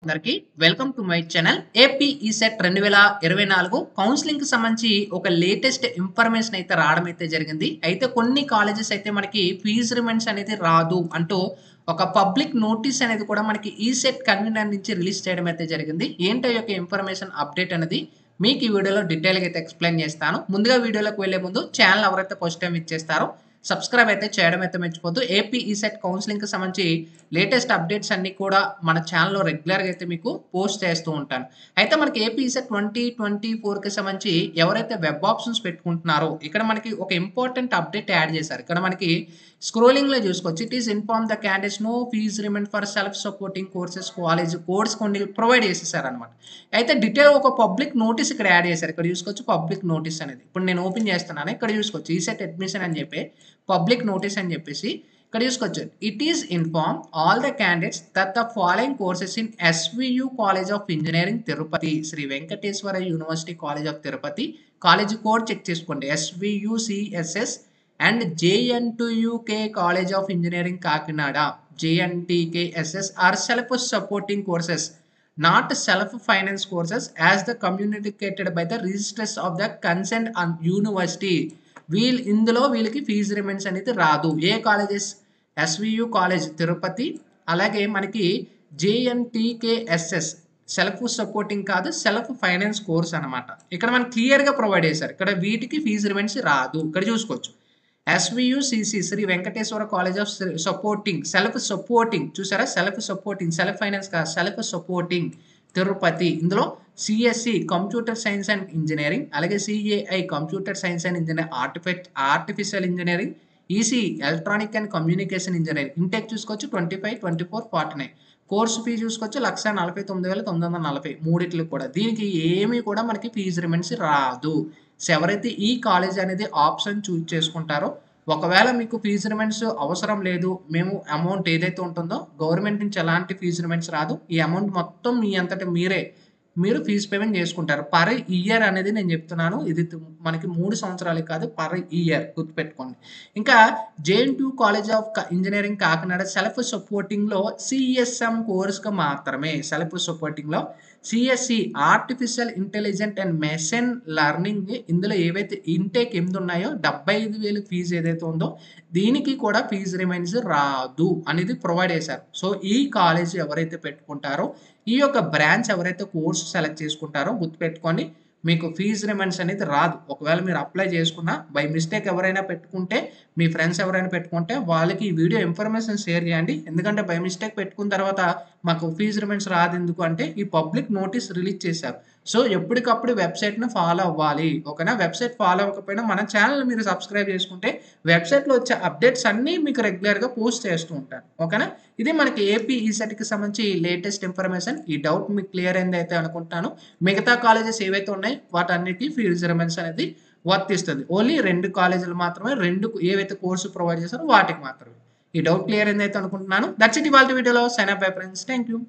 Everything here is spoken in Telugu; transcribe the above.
అందరికి welcome to my channel AP ECET 2024 counselling కి సంబంధించి ఒక లేటెస్ట్ ఇన్ఫర్మేషన్ అయితే రావడం అయితే జరిగింది. అయితే కొన్ని కాలేజెస్ అయితే మనకి ఫీజు రిమైండ్స్ అనేది రాదు అంటూ ఒక పబ్లిక్ నోటీస్ అనేది కూడా మనకి ఈసెట్ కన్వీనర్ నుంచి రిలీజ్ చేయడం అయితే జరిగింది. ఏంటో యొక్క ఇన్ఫర్మేషన్ అప్డేట్ అనేది మీకు ఈ వీడియోలో డీటెయిల్గా అయితే ఎక్స్ప్లెయిన్ చేస్తాను. ముందుగా వీడియోలోకి వెళ్లే ముందు ఛానల్ ఎవరైతే ఫస్ట్ టైం ఇచ్చేస్తారో సబ్స్క్రైబ్ అయితే చేయడం అయితే మర్చిపోద్దు. ఏపీ ఈసెట్ కౌన్సిలింగ్ కి సంబంధించి లేటెస్ట్ అప్డేట్స్ అన్ని కూడా మన ఛానల్లో రెగ్యులర్గా అయితే మీకు పోస్ట్ చేస్తూ ఉంటాను. అయితే మనకి ఏపీ ఈసెట్ 2024 కి సంబంధించి ఎవరైతే వెబ్ ఆప్షన్స్ పెట్టుకుంటున్నారో ఇక్కడ మనకి ఒక ఇంపార్టెంట్ అప్డేట్ యాడ్ చేశారు. ఇక్కడ మనకి స్క్రోలింగ్ లో చూసుకోవచ్చు. It is inform the candidates no fees remind for self supporting courses college course కొన్ని ప్రొవైడ్ చేసేసారు అనమాట. అయితే డీటెయిల్ ఒక పబ్లిక్ నోటీస్ ఇక్కడ యాడ్ చేశారు. ఇక్కడ చూసుకోవచ్చు పబ్లిక్ నోటీస్ అనేది. ఇప్పుడు నేను ఓపెన్ చేస్తున్నాను. ఇక్కడ చూసుకోవచ్చు ఈసెట్ అడ్మిషన్ అని చెప్పి పబ్లిక్ నోటీస్ అని చెప్పేసి ఇక్కడ చూసుకోవచ్చు. It is inform all the candidates that the following courses in SVU college of engineering Tirupati, Shri Venkateswara university college of Tirupati, college code check చేసుకోండి SVUCSS and JNTUK College of Engineering Kakinada, JNTKSS are self-supporting courses, not self-finance courses as the communicated by the registrars of the concerned university. ఇందులో వీళ్ళకి ఫీజు రిమైండ్స్ అనేది రాదు. ఏ కాలేజెస్? SVU కాలేజ్ తిరుపతి, అలాగే మనకి JNTKSS సెల్ఫ్ సపోర్టింగ్ కాదు, సెల్ఫ్ ఫైనాన్స్ కోర్స్ అనమాట. ఇక్కడ మనకి క్లియర్గా ప్రొవైడ్ చేశారు. ఇక్కడ వీటికి ఫీజు రిమైండ్స్ రాదు. ఇక్కడ చూసుకోవచ్చు SVUCC Shri Venkateswara college of supporting self supporting, చూసారా? సెల్ఫ్ సపోర్టింగ్, సెల్ఫ్ ఫైనాన్స్ కాదు, సెల్ఫ్ సపోర్టింగ్ తిరుపతి. ఇందులో CSE computer science and engineering, అలాగే CAI computer science and engineering, artificial engineering, EC electronic and communication engineering. Intake చూసుకోవచ్చు 25, 24, 49. కోర్సు ఫీ చూసుకోవచ్చు 1,49,940 మూడిట్లు కూడా. దీనికి ఏమీ కూడా మనకి ఫీజు రిమైండ్స్ రాదు. సో ఎవరైతే ఈ కాలేజ్ అనేది ఆప్షన్ చూజ్ చేసుకుంటారో, ఒకవేళ మీకు ఫీజు రిమైండ్స్ అవసరం లేదు, మేము అమౌంట్ ఏదైతే ఉంటుందో గవర్నమెంట్ నుంచి ఎలాంటి ఫీజు రిమైండ్స్ రాదు, ఈ అమౌంట్ మొత్తం మీ అంతటా మీరు ఫీజు పేమెంట్ చేసుకుంటారు. పర్ ఇయర్ అనేది నేను చెప్తున్నాను. ఇది మనకి 3 సంవత్సరాలే కాదు, పర్ ఇయర్ గుర్తుపెట్టుకోండి. ఇంకా JNTU college of engineering Kakinada self సపోర్టింగ్లో CSM కోర్స్గా మాత్రమే, సెల్ఫ్ సపోర్టింగ్లో CSE artificial intelligent and machine learning, ఇందులో ఏవైతే ఇంటేక్ 8 ఉన్నాయో 75,000 ఫీజు ఏదైతే ఉందో దీనికి కూడా ఫీజు రిమైండ్స్ రాదు అనేది ప్రొవైడ్ చేశారు. సో ఈ కాలేజ్ ఎవరైతే పెట్టుకుంటారో, ఈ యొక్క బ్రాంచ్ ఎవరైతే కోర్సు సెలెక్ట్ చేసుకుంటారో గుర్తుపెట్టుకోండి, మీకు ఫీజు రిమైండ్స్ అనేది రాదు. ఒకవేళ మీరు అప్లై చేసుకున్నా బై మిస్టేక్ ఎవరైనా పెట్టుకుంటే, మీ ఫ్రెండ్స్ ఎవరైనా పెట్టుకుంటే వాళ్ళకి ఈ వీడియో ఇన్ఫర్మేషన్ షేర్ చేయండి. ఎందుకంటే బై మిస్టేక్ పెట్టుకున్న తర్వాత మాకు ఫీజు రిమైండ్స్ రాదు ఎందుకు అంటే ఈ పబ్లిక్ నోటీస్ రిలీజ్ చేశారు. సో ఎప్పటికప్పుడు వెబ్సైట్ను ఫాలో అవ్వాలి. ఓకేనా? వెబ్సైట్ ఫాలో అవ్వకపోయినా మన ఛానల్ మీరు సబ్స్క్రైబ్ చేసుకుంటే వెబ్సైట్లో వచ్చే అప్డేట్స్ అన్నీ మీకు రెగ్యులర్గా పోస్ట్ చేస్తూ ఉంటాను. ఓకేనా? ఇది మనకి ఏపీ ఈసెట్కి సంబంధించి లేటెస్ట్ ఇన్ఫర్మేషన్. ఈ డౌట్ మీకు క్లియర్ అయింది అయితే అనుకుంటాను. మిగతా కాలేజెస్ ఏవైతే ఉన్నాయో వాటన్నిటికీ ఫీజు రిమైండ్స్ అనేది వర్తిస్తుంది. ఓన్లీ 2 కాలేజీలు మాత్రమే, 2 ఏవైతే కోర్సు ప్రొవైడ్ చేశారో వాటికి మాత్రమే. ఈ డౌట్ క్లియర్ అయింది అయితే అనుకుంటున్నాను. దట్స్ ఇట్ ఇవాల్టి వీడియోలో. Sign up bye friends. Thank you.